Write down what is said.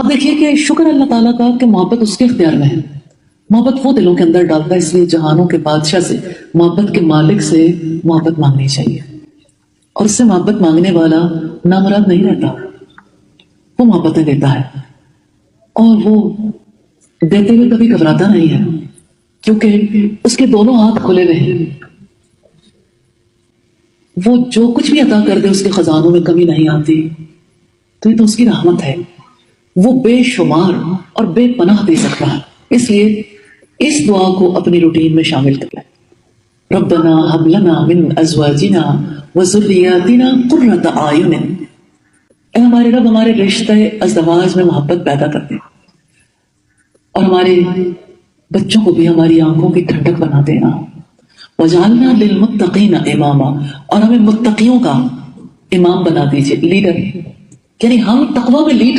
अब देखिए कि शुक्र अल्लाह ताला का कि मोहब्बत उसके इख्तियार में है। मोहब्बत वो दिलों के अंदर डालता है, इसलिए जहानों के बादशाह से, मोहब्बत के मालिक से मोहब्बत मांगनी चाहिए। और उससे मोहब्बत मांगने वाला नामुराद नहीं रहता, वो मोहब्बतें देता है और वो देते हुए कभी घबराता नहीं है, क्योंकि उसके दोनों हाथ खुले हुए हैं। वो जो कुछ भी अता कर दे उसके खजानों में कमी नहीं आती। तो ये तो उसकी रहमत है, वो बेशुमार और बेपनाह दे सकता है। इसलिए इस दुआ को अपनी रूटीन में शामिल कर लें। रब्बना हब लना मिन अज़वाजिना व ज़ुर्रिय्यातिना क़ुर्रता आयुन। ऐ हमारे रब, हमारे रिश्ते अज़वाज में मोहब्बत पैदा कर दे और हमारे बच्चों को भी हमारी आंखों की ठंडक बना देना। वजालना लिलमुत्तकीना इमामा, और हमें मुत्तकियों का इमाम बना दीजिए, लीडर। यानी हम तकवा में लीड